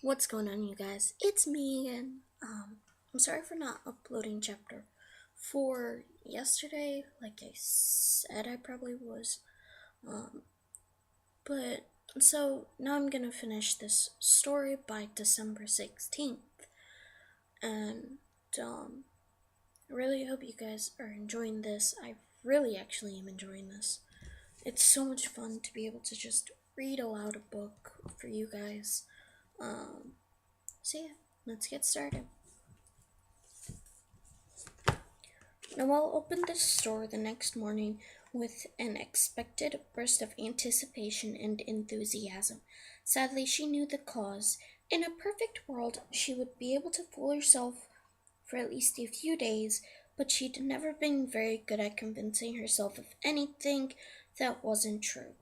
What's going on, you guys? It's me again. I'm sorry for not uploading chapter 4 yesterday, like I said I probably was. Um, but so now I'm gonna finish this story by December 16th, and I really hope you guys are enjoying this. I really actually am enjoying this. It's so much fun to be able to just read aloud a book for you guys. So yeah, let's get started. Noelle opened the store the next morning with an expected burst of anticipation and enthusiasm. Sadly, she knew the cause. In a perfect world, she would be able to fool herself for at least a few days, but she'd never been very good at convincing herself of anything that wasn't true.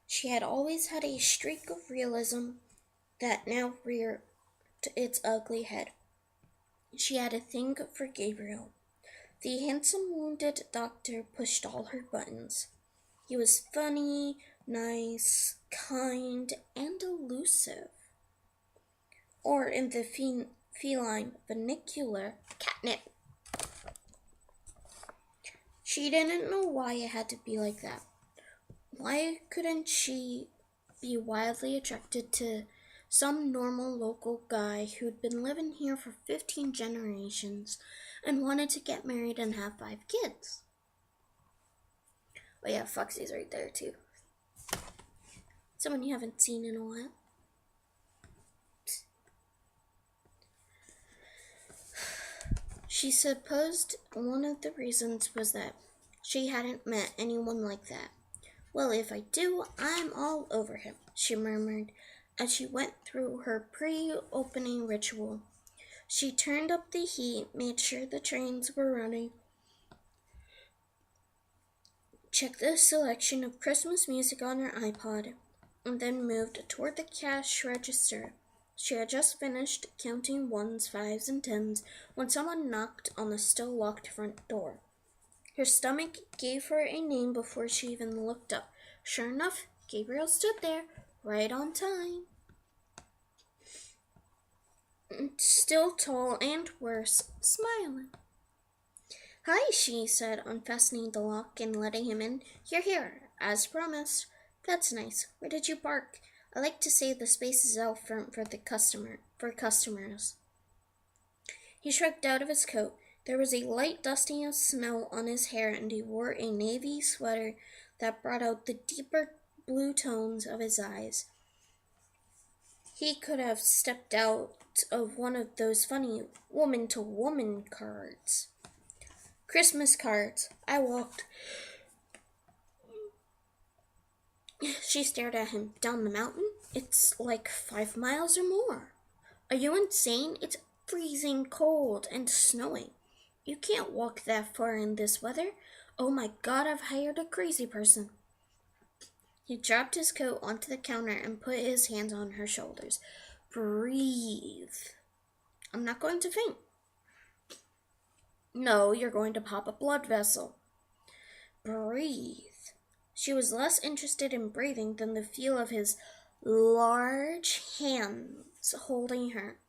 She had always had a streak of realism that now reared its ugly head. She had a thing for Gabriel. The handsome wounded doctor pushed all her buttons. He was funny, nice, kind, and elusive. Or in the feline vernacular, catnip. She didn't know why it had to be like that. Why couldn't she be wildly attracted to some normal local guy who'd been living here for 15 generations and wanted to get married and have 5 kids? Oh yeah, Foxy's right there too. Someone you haven't seen in a while. She supposed one of the reasons was that she hadn't met anyone like that. Well, if I do, I'm all over him, she murmured as she went through her pre-opening ritual. She turned up the heat, made sure the trains were running, checked the selection of Christmas music on her iPod, and then moved toward the cash register. She had just finished counting ones, fives, and tens when someone knocked on the still-locked front door. Her stomach gave her a name before she even looked up. Sure enough, Gabriel stood there, right on time. Still tall and worse, smiling. Hi, she said, unfastening the lock and letting him in. You're here, as promised. That's nice. Where did you park? I like to save the spaces out front for customers. He shrugged out of his coat. There was a light dusting of snow on his hair, and he wore a navy sweater that brought out the deeper blue tones of his eyes. He could have stepped out of one of those funny woman-to-woman cards. Christmas cards. I walked. She stared at him. Down the mountain? It's like 5 miles or more. Are you insane? It's freezing cold and snowing. You can't walk that far in this weather. Oh my God, I've hired a crazy person. He dropped his coat onto the counter and put his hands on her shoulders. Breathe. I'm not going to faint. No, you're going to pop a blood vessel. Breathe. She was less interested in breathing than the feel of his large hands holding her.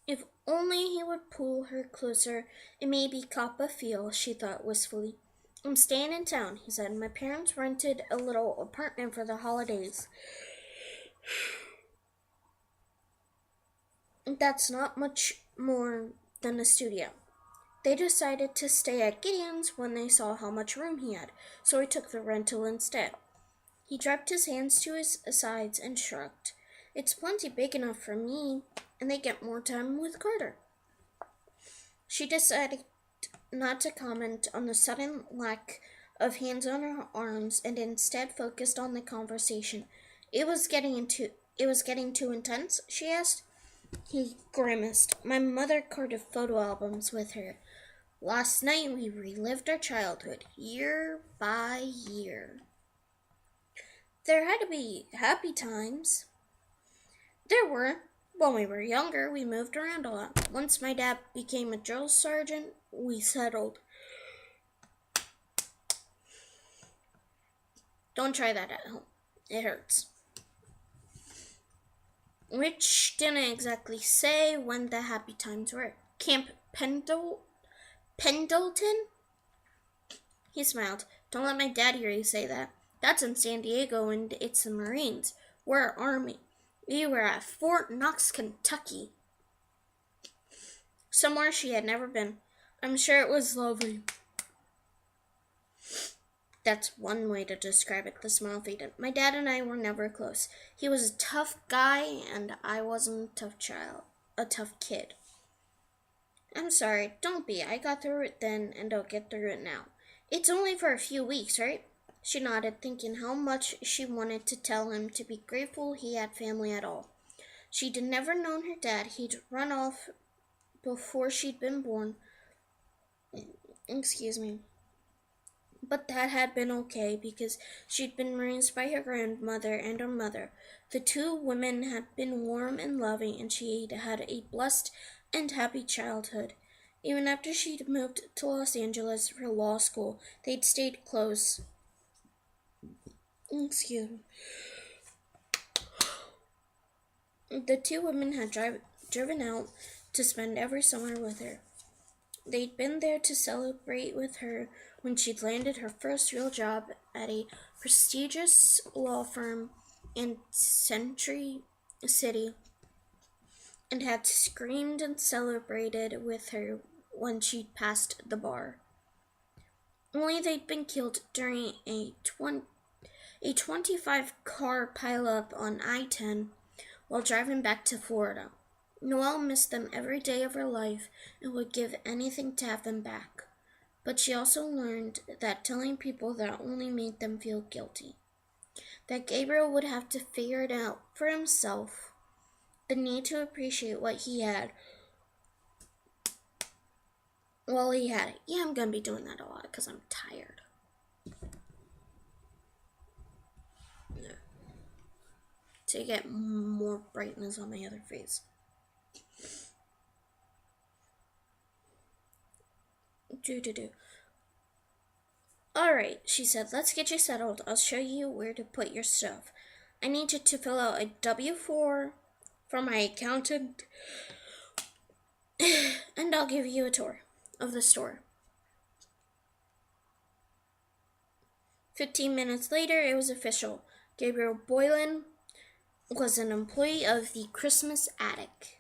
If only he would pull her closer and maybe cop a feel, she thought wistfully. I'm staying in town, he said. My parents rented a little apartment for the holidays. That's not much more than a studio. They decided to stay at Gideon's when they saw how much room he had, so he took the rental instead. He dropped his hands to his sides and shrugged. It's plenty big enough for me, and they get more time with Carter. She decided not to comment on the sudden lack of hands on her arms and instead focused on the conversation. It was getting too intense, she asked. He grimaced. My mother carded photo albums with her. Last night we relived our childhood, year by year. There had to be happy times. There were. When we were younger, we moved around a lot. Once my dad became a drill sergeant, we settled. Don't try that at home. It hurts. which didn't exactly say when the happy times were. Camp Pendleton? He smiled. Don't let my dad hear you say that. That's in San Diego and it's the Marines. We're Army. We were at Fort Knox, Kentucky. Somewhere she had never been. I'm sure it was lovely. That's one way to describe it, the smile faded. My dad and I were never close. He was a tough guy and I wasn't a tough kid. I'm sorry, don't be. I got through it then and I'll get through it now. It's only for a few weeks, right? She nodded, thinking how much she wanted to tell him to be grateful he had family at all. She'd never known her dad. He'd run off before she'd been born. Excuse me. But that had been okay because she'd been raised by her grandmother and her mother. The two women had been warm and loving, and she'd had a blessed and happy childhood. Even after she'd moved to Los Angeles for law school, they'd stayed close. Excuse me. The two women had driven out to spend every summer with her. They'd been there to celebrate with her when she'd landed her first real job at a prestigious law firm in Century City, and had screamed and celebrated with her when she'd passed the bar. Only they'd been killed during a 25-car pileup on I-10 while driving back to Florida. Noelle missed them every day of her life and would give anything to have them back. But she also learned that telling people that only made them feel guilty. That Gabriel would have to figure it out for himself. The need to appreciate what he had while he had it. Yeah, I'm going to be doing that a lot because I'm tired. Yeah. To get more brightness on my other face. Alright, she said, let's get you settled. I'll show you where to put your stuff. I need you to fill out a W-4 for my accountant, and I'll give you a tour of the store. 15 minutes later, it was official. Gabriel Boylan was an employee of the Christmas Attic.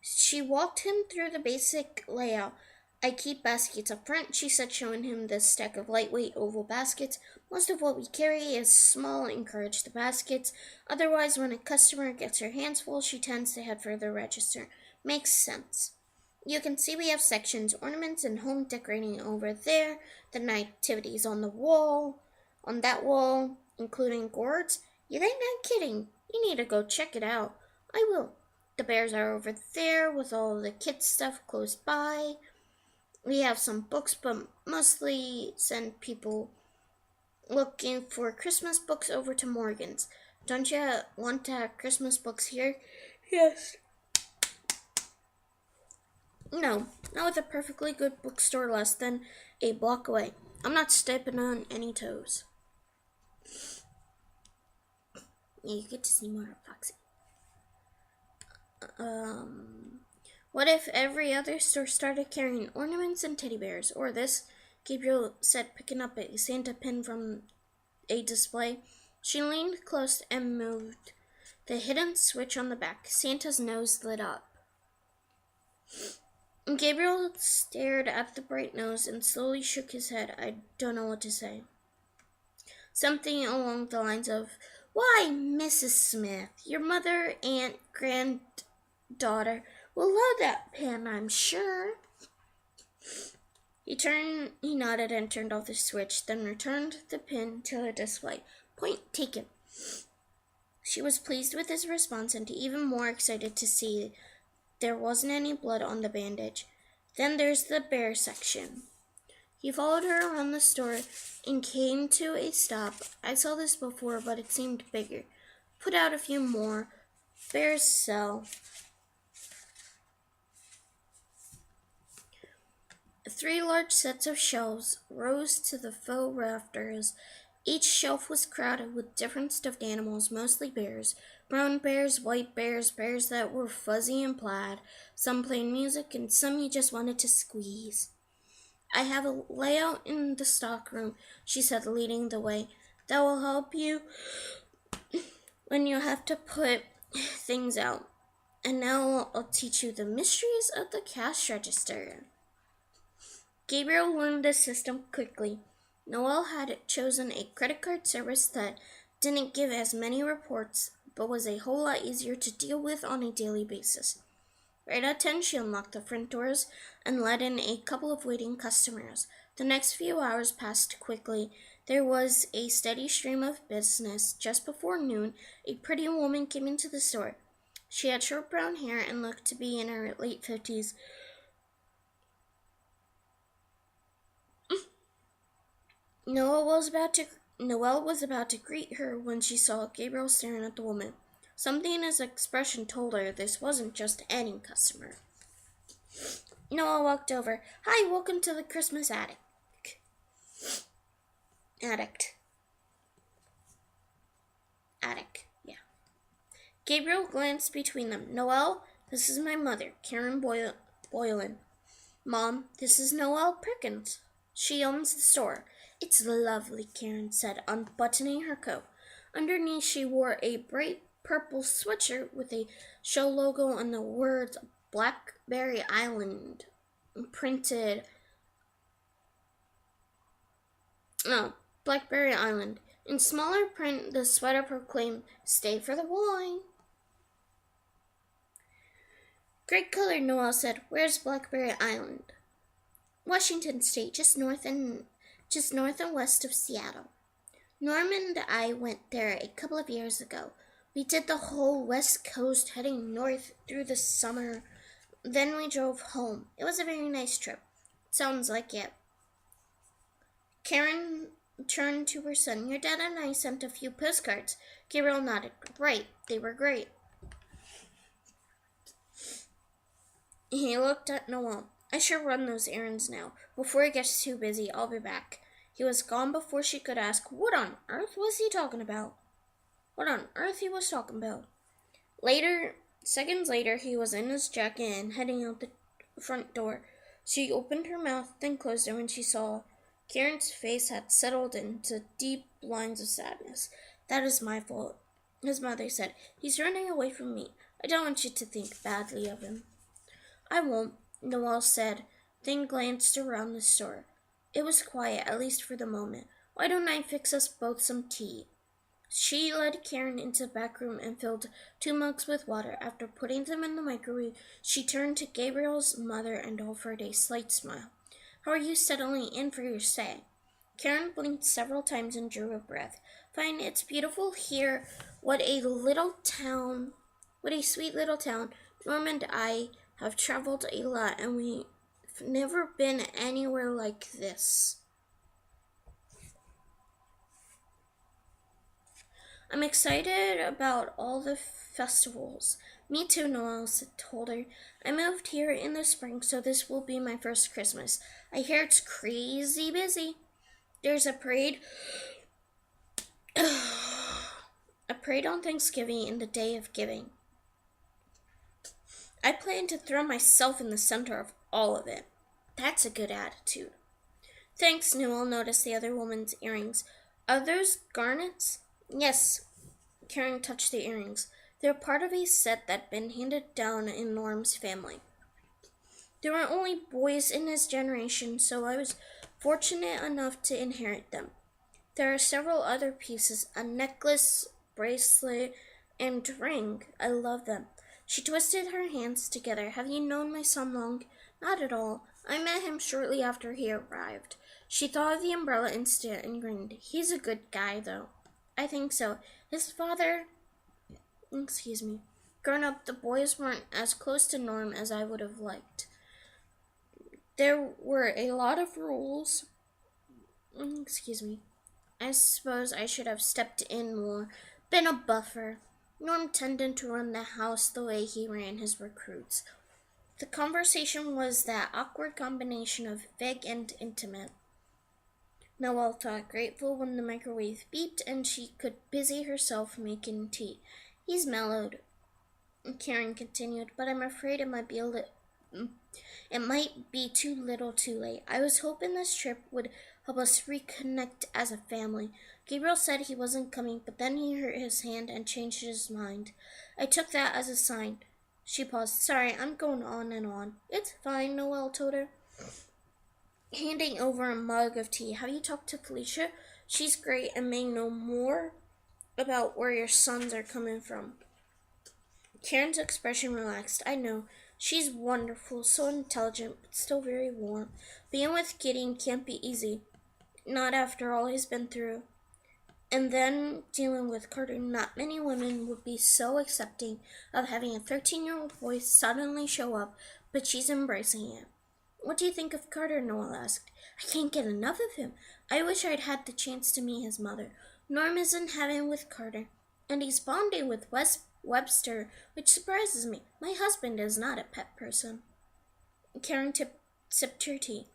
She walked him through the basic layout. I keep baskets up front, she said, showing him the stack of lightweight oval baskets. Most of what we carry is small. Encourage the baskets. Otherwise, when a customer gets her hands full, she tends to head for the register. Makes sense. You can see we have sections, ornaments and home decorating over there, the nativities on that wall, including gourds. You think I'm kidding? You need to go check it out. I will. The bears are over there with all the kids' stuff close by. We have some books, but mostly send people looking for Christmas books over to Morgan's. Don't you want to have Christmas books here? Yes. No, not with a perfectly good bookstore less than a block away. I'm not stepping on any toes. Yeah, you get to see more of Foxy. What if every other store started carrying ornaments and teddy bears? Or this, Gabriel said, picking up a Santa pin from a display. She leaned close and moved the hidden switch on the back. Santa's nose lit up. Gabriel stared at the bright nose and slowly shook his head. I don't know what to say. Something along the lines of, why, Mrs. Smith, your mother, aunt, granddaughter will love that pin, I'm sure. He nodded and turned off the switch, then returned the pin to the display. Point taken. She was pleased with his response and even more excited to see there wasn't any blood on the bandage. Then there's the bear section. He followed her around the store and came to a stop. I saw this before, but it seemed bigger. Put out a few more. Bears sell. 3 large sets of shelves rose to the faux rafters Each shelf was crowded with different stuffed animals, mostly bears. Brown bears, white bears, bears that were fuzzy and plaid, some playing music, and some you just wanted to squeeze. I have a layout in the stockroom, she said, leading the way. That will help you when you have to put things out. And now I'll teach you the mysteries of the cash register. Gabriel learned the system quickly. Noel had chosen a credit card service that didn't give as many reports, but was a whole lot easier to deal with on a daily basis. Right at 10, she unlocked the front doors and let in a couple of waiting customers. The next few hours passed quickly. There was a steady stream of business. Just before noon, a pretty woman came into the store. She had short brown hair and looked to be in her late 50s. Noel was about to greet her when she saw Gabriel staring at the woman. Something in his expression told her this wasn't just any customer. Noel walked over. Hi, welcome to the Christmas attic. Attic, yeah. Gabriel glanced between them. Noel, this is my mother, Karen Boylan. Mom, this is Noel Perkins. She owns the store. It's lovely, Karen said, unbuttoning her coat. Underneath, she wore a bright purple sweatshirt with a show logo and the words Blackberry Island printed. Blackberry Island. In smaller print, the sweater proclaimed, Stay for the wine. Great color, Noel said. Where's Blackberry Island? Washington State, just north and west of Seattle. Norm and I went there a couple of years ago. We did the whole West Coast heading north through the summer. Then we drove home. It was a very nice trip. Sounds like it. Karen turned to her son. Your dad and I sent a few postcards. Gabriel nodded. Right, they were great. He looked at Noel. I should run those errands now. Before it gets too busy, I'll be back. He was gone before she could ask, what on earth was he talking about? Seconds later, he was in his jacket and heading out the front door. She opened her mouth, then closed it when she saw Karen's face had settled into deep lines of sadness. That is my fault, his mother said. He's running away from me. I don't want you to think badly of him. I won't, Noel said, then glanced around the store. It was quiet, at least for the moment. Why don't I fix us both some tea? She led Karen into the back room and filled 2 mugs with water. After putting them in the microwave, she turned to Gabriel's mother and offered a slight smile. How are you settling in for your stay? Karen blinked several times and drew a breath. Fine, it's beautiful here. What a sweet little town. Norm and I have traveled a lot, and we've never been anywhere like this. I'm excited about all the festivals. Me too, Noel told her. I moved here in the spring, so this will be my first Christmas. I hear it's crazy busy. There's a parade. A parade on Thanksgiving and the Day of Giving. I plan to throw myself in the center of all of it. That's a good attitude. Thanks, Noel noticed the other woman's earrings. Are those garnets? Yes. Karen touched the earrings. They're part of a set that'd been handed down in Norm's family. There were only boys in his generation, so I was fortunate enough to inherit them. There are several other pieces, a necklace, bracelet, and ring. I love them. She twisted her hands together. Have you known my son long? Not at all. I met him shortly after he arrived. She thought of the umbrella incident and grinned. He's a good guy, though. I think so. His father... Growing up, the boys weren't as close to Norm as I would have liked. There were a lot of rules. I suppose I should have stepped in more, been a buffer. Norm tended to run the house the way he ran his recruits. The conversation was that awkward combination of vague and intimate. Noelle thought, grateful when the microwave beeped and she could busy herself making tea. He's mellowed, Karen continued, but I'm afraid it might be too little too late. I was hoping this trip would help us reconnect as a family. Gabriel said he wasn't coming, but then he hurt his hand and changed his mind. I took that as a sign. She paused. Sorry, I'm going on and on. It's fine, Noelle told her, handing over a mug of tea. Have you talked to Felicia? She's great and may know more about where your sons are coming from. Karen's expression relaxed. I know. She's wonderful, so intelligent, but still very warm. Being with Gideon can't be easy. Not after all he's been through. And then dealing with Carter, not many women would be so accepting of having a 13-year-old boy suddenly show up, but she's embracing it. What do you think of Carter? Noelle asked. I can't get enough of him. I wish I'd had the chance to meet his mother. Norm is in heaven with Carter, and he's bonding with Webster, which surprises me. My husband is not a pet person. Karen sipped her tea.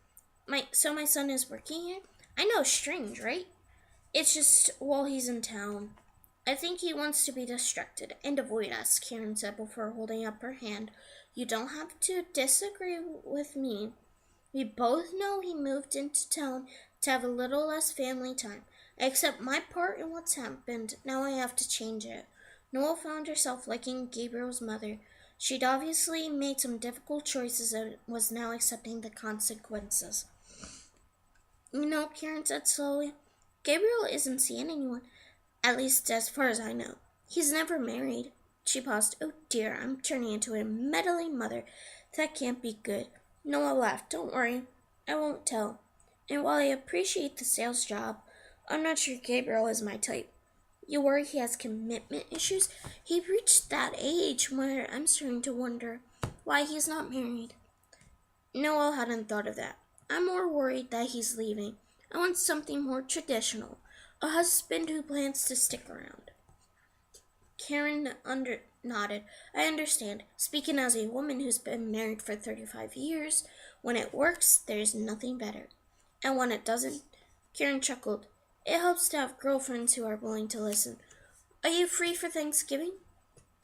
So my son is working here? I know, strange, right? It's just while he's in town. I think he wants to be distracted and avoid us, Karen said before holding up her hand. You don't have to disagree with me. We both know he moved into town to have a little less family time. I accept my part in what's happened. Now I have to change it. Noelle found herself liking Gabriel's mother. She'd obviously made some difficult choices and was now accepting the consequences. You know, Karen said slowly, Gabriel isn't seeing anyone, at least as far as I know. He's never married. She paused. Oh dear, I'm turning into a meddling mother. That can't be good. Noelle laughed. Don't worry, I won't tell. And while I appreciate the sales job, I'm not sure Gabriel is my type. You worry he has commitment issues? He reached that age where I'm starting to wonder why he's not married. Noelle hadn't thought of that. I'm more worried that he's leaving. I want something more traditional. A husband who plans to stick around. Karen nodded. I understand. Speaking as a woman who's been married for 35 years, when it works, there's nothing better. And when it doesn't, Karen chuckled. It helps to have girlfriends who are willing to listen. Are you free for Thanksgiving?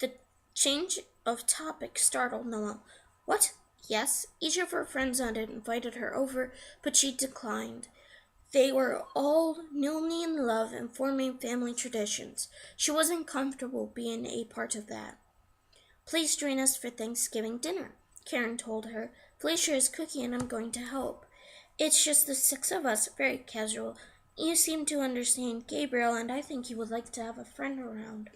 The change of topic startled Noelle. What? Yes. Each of her friends had invited her over, but she declined. They were all newly in love and forming family traditions. She wasn't comfortable being a part of that. Please join us for Thanksgiving dinner, Karen told her. Felicia is cooking and I'm going to help. It's just the 6 of us, very casual. You seem to understand Gabriel, and I think he would like to have a friend around.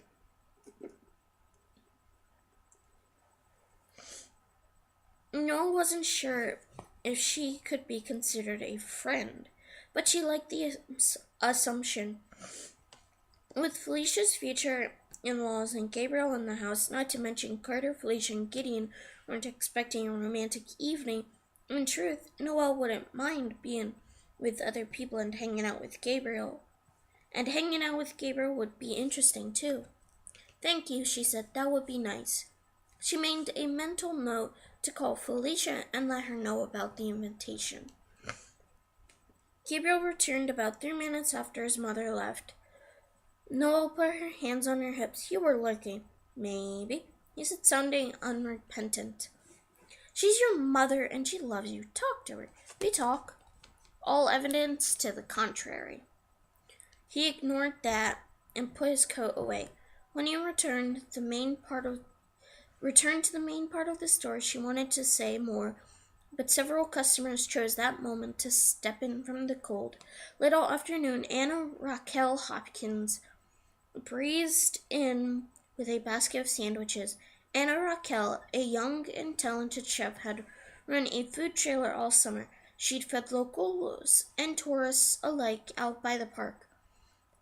Noelle wasn't sure if she could be considered a friend, but she liked the assumption. With Felicia's future in-laws and Gabriel in the house, not to mention Carter, Felicia, and Gideon weren't expecting a romantic evening, in truth, Noelle wouldn't mind being with other people and hanging out with Gabriel. And hanging out with Gabriel would be interesting, too. Thank you, she said. That would be nice. She made a mental note to call Felicia and let her know about the invitation. Gabriel returned about 3 minutes after his mother left. Noelle put her hands on her hips. You were lurking. Maybe, he said, sounding unrepentant. She's your mother and she loves you. Talk to her. We talk. All evidence to the contrary. He ignored that and put his coat away. When he returned to the main part of the store, she wanted to say more, but several customers chose that moment to step in from the cold. Little afternoon, Anna Raquel Hopkins breezed in with a basket of sandwiches. Anna Raquel, a young and talented chef, had run a food trailer all summer. She'd fed locals and tourists alike out by the park.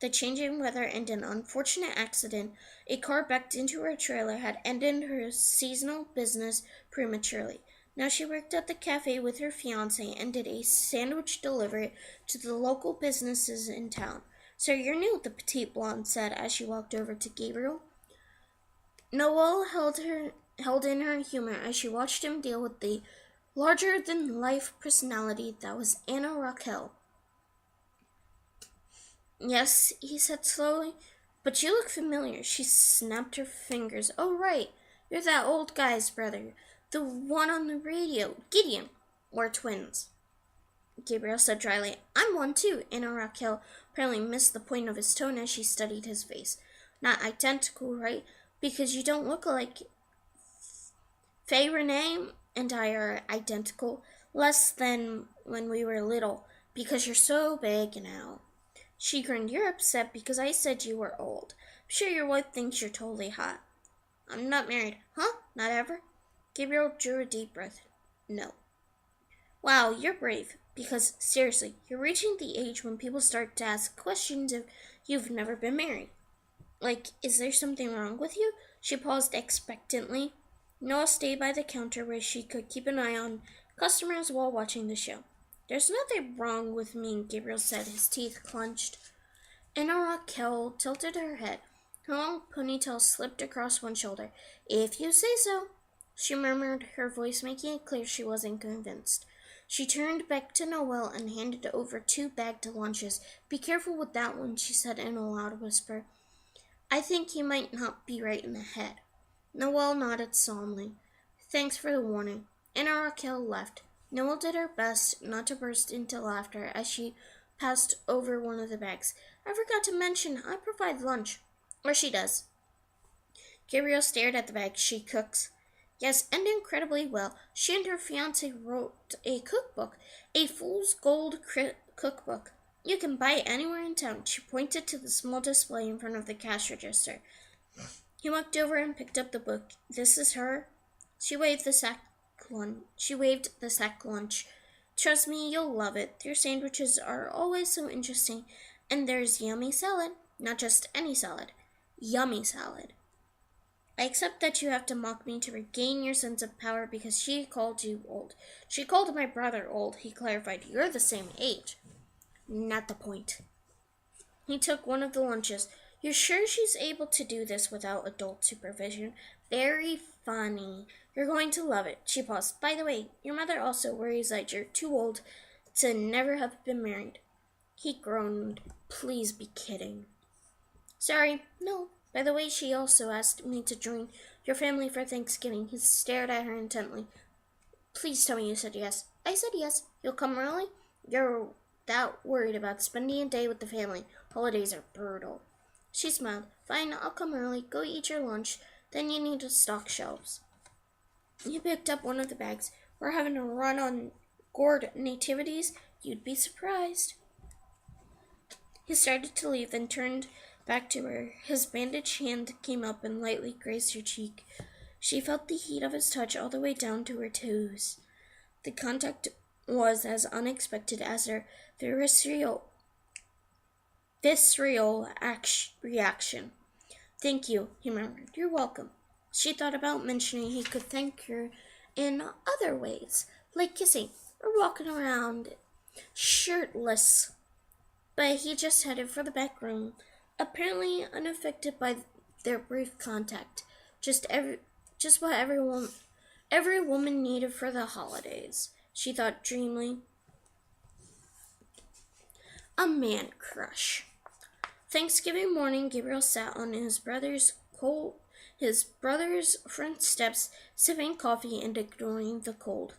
The changing weather and an unfortunate accident, a car backed into her trailer, had ended her seasonal business prematurely. Now she worked at the cafe with her fiancé and did a sandwich delivery to the local businesses in town. So you're new, the petite blonde said as she walked over to Gabriel. Noelle held in her humor as she watched him deal with the larger-than-life personality that was Anna Raquel. Yes, he said slowly. But you look familiar. She snapped her fingers. Oh, right. You're that old guy's brother. The one on the radio. Gideon. We're twins. Gabriel said dryly. I'm one too. Anna Raquel apparently missed the point of his tone as she studied his face. Not identical, right? Because you don't look alike. Faye Renee and I are identical. Less than when we were little. Because you're so big now. She grinned. You're upset because I said you were old. I'm sure your wife thinks you're totally hot. I'm not married. Huh? Not ever? Gabriel drew a deep breath. No. Wow, you're brave. Because, seriously, you're reaching the age when people start to ask questions if you've never been married. Like, is there something wrong with you? She paused expectantly. Noah stayed by the counter where she could keep an eye on customers while watching the show. There's nothing wrong with me, Gabriel said, his teeth clenched. Anna Raquel tilted her head. Her long ponytail slipped across one shoulder. If you say so, she murmured, her voice making it clear she wasn't convinced. She turned back to Noel and handed over 2 bagged lunches. Be careful with that one, she said in a loud whisper. I think you might not be right in the head. Noel nodded solemnly. Thanks for the warning. Anna Raquel left. Noel did her best not to burst into laughter as she passed over one of the bags. I forgot to mention I provide lunch. Or she does. Gabriel stared at the bag. She cooks. Yes, and incredibly well. She and her fiancé wrote a cookbook, a fool's gold cookbook. You can buy it anywhere in town. She pointed to the small display in front of the cash register. He walked over and picked up the book. This is her. She waved the sack lunch. Trust me, you'll love it. Their sandwiches are always so interesting. And there's yummy salad. Not just any salad. Yummy salad. I accept that you have to mock me to regain your sense of power because she called you old. She called my brother old, he clarified. You're the same age. Not the point. He took one of the lunches. You're sure she's able to do this without adult supervision? Very funny. You're going to love it. She paused. By the way, your mother also worries that you're too old to never have been married. He groaned. Please be kidding. Sorry, no. By the way, she also asked me to join your family for Thanksgiving. He stared at her intently. Please tell me you said yes. I said yes. You'll come early? You're that worried about spending a day with the family. Holidays are brutal. She smiled. Fine, I'll come early. Go eat your lunch. Then you need to stock shelves. He picked up one of the bags. We're having a run on gourd nativities. You'd be surprised. He started to leave, then turned back to her. His bandaged hand came up and lightly grazed her cheek. She felt the heat of his touch all the way down to her toes. The contact was as unexpected as her visceral reaction. Thank you, he murmured. You're welcome. She thought about mentioning he could thank her in other ways, like kissing or walking around shirtless. But he just headed for the back room, apparently unaffected by their brief contact. Just what every woman needed for the holidays, she thought dreamily. A man crush. Thanksgiving morning, Gabriel sat on his brother's front steps, sipping coffee and ignoring the cold.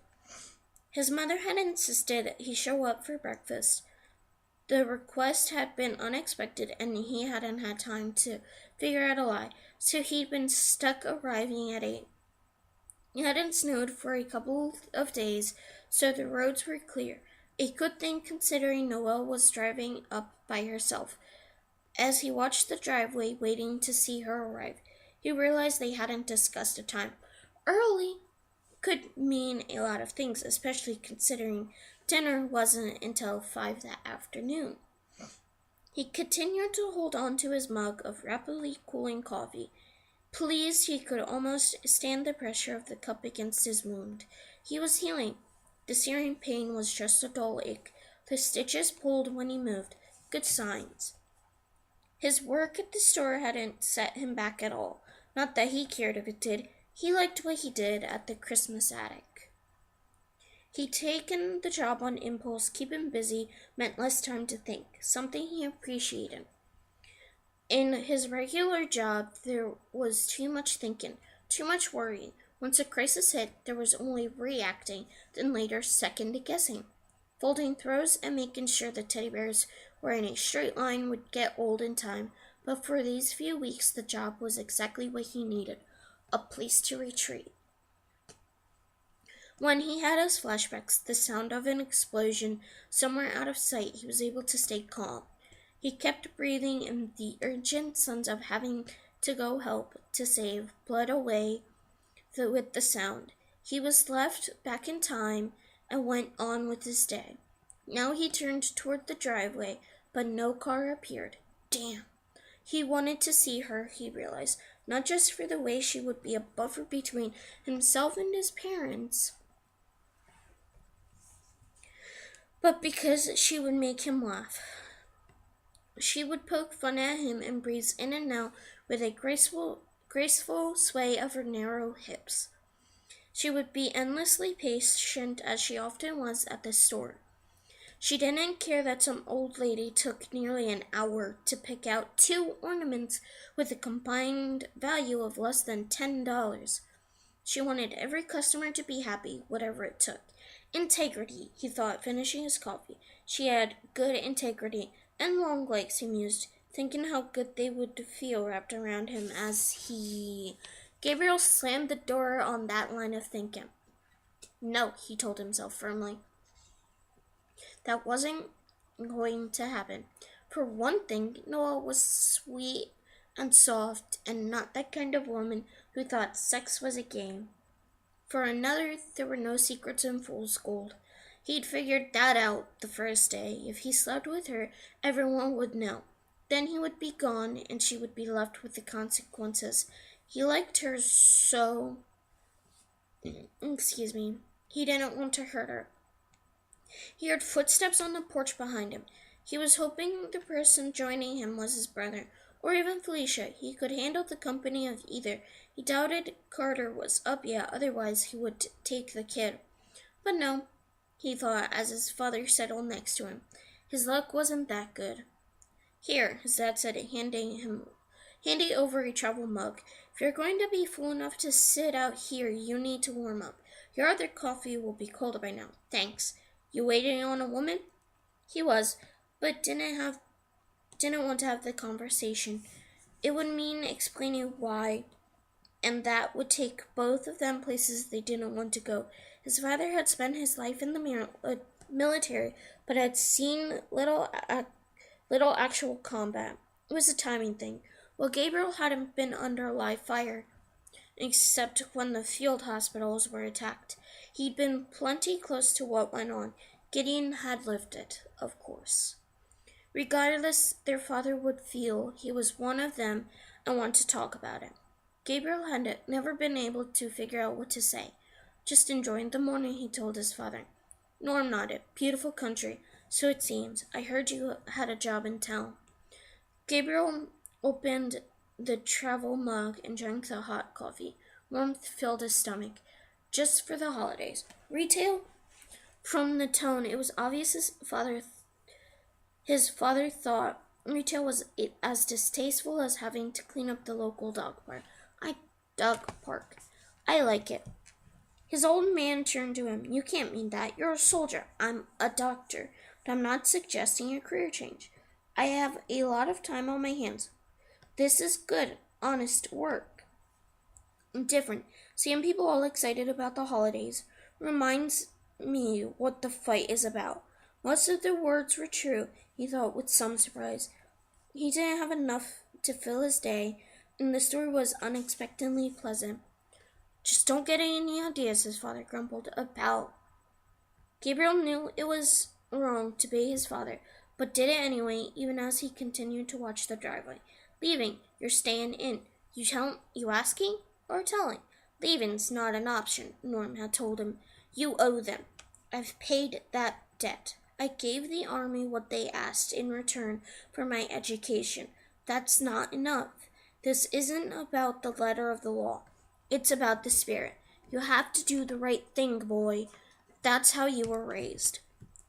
His mother had insisted he show up for breakfast. The request had been unexpected, and he hadn't had time to figure out a lie, so he'd been stuck arriving at 8. It hadn't snowed for a couple of days, so the roads were clear. A good thing considering Noelle was driving up by herself. As he watched the driveway, waiting to see her arrive, he realized they hadn't discussed a time. Early could mean a lot of things, especially considering dinner wasn't until 5 that afternoon. He continued to hold on to his mug of rapidly cooling coffee. Pleased he could almost stand the pressure of the cup against his wound. He was healing. The searing pain was just a dull ache. The stitches pulled when he moved. Good signs. His work at the store hadn't set him back at all. Not that he cared if it did. He liked what he did at the Christmas attic. He'd taken the job on impulse. Keeping busy meant less time to think, something he appreciated. In his regular job, there was too much thinking, too much worrying. Once a crisis hit, there was only reacting, then later second guessing. Folding throws and making sure the teddy bears were in a straight line would get old in time, but for these few weeks the job was exactly what he needed, a place to retreat. When he had his flashbacks, the sound of an explosion somewhere out of sight, he was able to stay calm. He kept breathing, and the urgent sense of having to go help to save bled away with the sound. He was left back in time and went on with his day. Now he turned toward the driveway, but no car appeared. Damn. He wanted to see her, he realized, not just for the way she would be a buffer between himself and his parents, but because she would make him laugh. She would poke fun at him and breeze in and out with a graceful sway of her narrow hips. She would be endlessly patient, as she often was at the store. She didn't care that some old lady took nearly an hour to pick out 2 ornaments with a combined value of less than $10. She wanted every customer to be happy, whatever it took. Integrity, he thought, finishing his coffee. She had good integrity and long legs, he mused, thinking how good they would feel wrapped around him as he... Gabriel slammed the door on that line of thinking. No, he told himself firmly. That wasn't going to happen. For one thing, Noah was sweet and soft and not that kind of woman who thought sex was a game. For another, there were no secrets in fool's gold. He'd figured that out the first day. If he slept with her, everyone would know. Then he would be gone, and she would be left with the consequences. He liked her so... He didn't want to hurt her. He heard footsteps on the porch behind him. He was hoping the person joining him was his brother, or even Felicia. He could handle the company of either. He doubted Carter was up yet, otherwise he would take the kid. But no, he thought as his father settled next to him. His luck wasn't that good. Here, his dad said, handing over a travel mug. If you're going to be fool enough to sit out here, you need to warm up. Your other coffee will be cold by now. Thanks. You waiting on a woman? He was, but didn't want to have the conversation. It would mean explaining why, and that would take both of them places they didn't want to go. His father had spent his life in the military, but had seen little actual combat. It was a timing thing. Well, Gabriel hadn't been under live fire, except when the field hospitals were attacked. He'd been plenty close to what went on. Gideon had lived it, of course. Regardless, their father would feel he was one of them and want to talk about it. Gabriel had never been able to figure out what to say. Just enjoying the morning, he told his father. Norm nodded. Beautiful country. So it seems. I heard you had a job in town. Gabriel opened the travel mug and drank the hot coffee. Warmth filled his stomach. Just for the holidays. Retail? From the tone, it was obvious his father thought retail was as distasteful as having to clean up the local dog park. I like it. His old man turned to him. You can't mean that. You're a soldier. I'm a doctor. But I'm not suggesting a career change. I have a lot of time on my hands. This is good, honest work. Different. Seeing people all excited about the holidays reminds me what the fight is about. Most of the words were true, he thought with some surprise. He didn't have enough to fill his day, and the story was unexpectedly pleasant. Just don't get any ideas, his father grumbled about. Gabriel knew it was wrong to obey his father, but did it anyway, even as he continued to watch the driveway. Leaving, you're staying in. You asking or telling? Leaving's not an option, Norm had told him. You owe them. I've paid that debt. I gave the army what they asked in return for my education. That's not enough. This isn't about the letter of the law. It's about the spirit. You have to do the right thing, boy. That's how you were raised.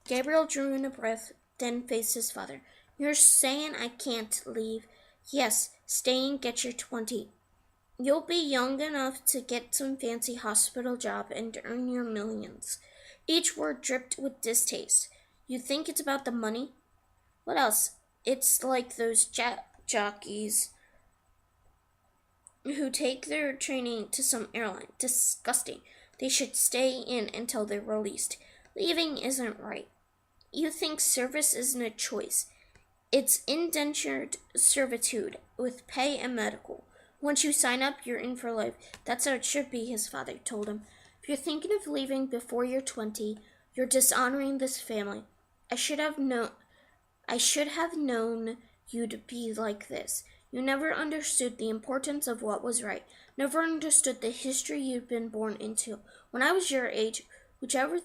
Gabriel drew in a breath, then faced his father. You're saying I can't leave? Yes, stay and get your 20. You'll be young enough to get some fancy hospital job and earn your millions. Each word dripped with distaste. You think it's about the money? What else? It's like those jockeys who take their training to some airline. Disgusting. They should stay in until they're released. Leaving isn't right. You think service isn't a choice. It's indentured servitude with pay and medical. Once you sign up, you're in for life. That's how it should be, his father told him. If you're thinking of leaving before you're 20, you're dishonoring this family. I should have known you'd be like this. You never understood the importance of what was right, never understood the history you'd been born into. When I was your age, whichever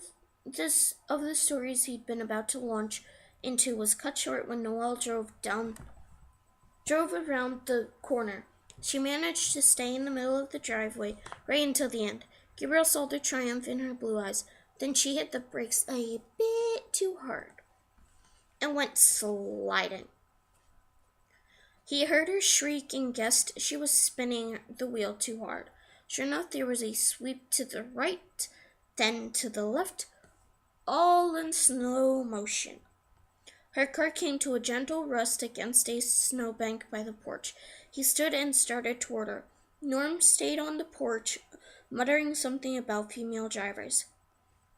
of the stories he'd been about to launch into was cut short when Noelle drove around the corner. She managed to stay in the middle of the driveway right until the end. Gabriel saw the triumph in her blue eyes. Then she hit the brakes a bit too hard and went sliding. He heard her shriek and guessed she was spinning the wheel too hard. Sure enough, there was a sweep to the right, then to the left, all in slow motion. Her car came to a gentle rest against a snowbank by the porch. He stood and started toward her. Norm stayed on the porch, muttering something about female drivers.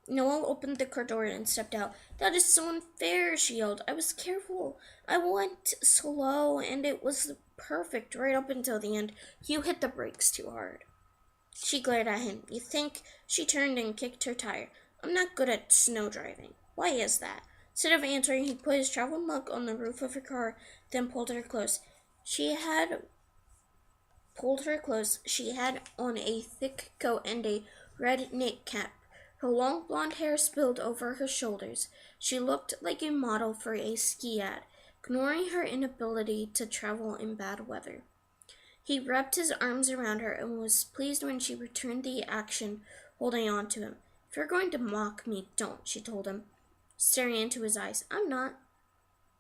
Noelle opened the car door and stepped out. That is so unfair, she yelled. I was careful. I went slow, and it was perfect right up until the end. You hit the brakes too hard. She glared at him. You think? She turned and kicked her tire. I'm not good at snow driving. Why is that? Instead of answering, he put his travel mug on the roof of her car, then pulled her close. She had on a thick coat and a red knit cap. Her long blonde hair spilled over her shoulders. She looked like a model for a ski ad, ignoring her inability to travel in bad weather. He wrapped his arms around her and was pleased when she returned the action, holding on to him. If you're going to mock me, don't, she told him, staring into his eyes. I'm not.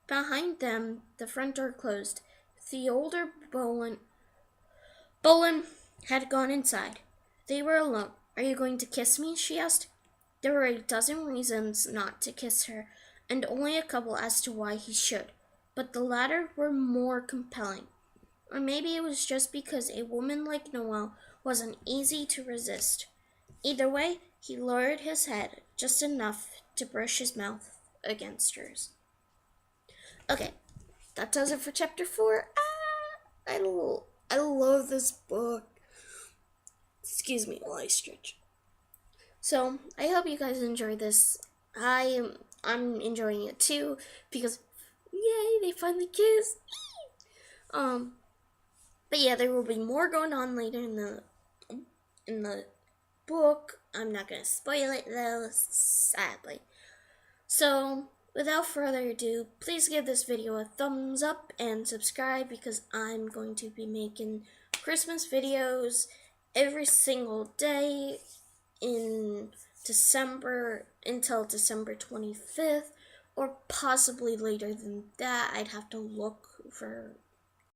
Behind them, the front door closed. The older Bolin had gone inside. They were alone. Are you going to kiss me? She asked. There were a dozen reasons not to kiss her, and only a couple as to why he should, but the latter were more compelling. Or maybe it was just because a woman like Noelle wasn't easy to resist. Either way, he lowered his head just enough to brush his mouth against hers. Okay, that does it for chapter 4. I love this book. Excuse me while I stretch. So, I hope you guys enjoy this. I'm enjoying it too, because, yay, they finally kissed. But yeah, there will be more going on later in the book. I'm not going to spoil it though, sadly. So, without further ado, please give this video a thumbs up and subscribe, because I'm going to be making Christmas videos every single day in December until December 25th, or possibly later than that. I'd have to look for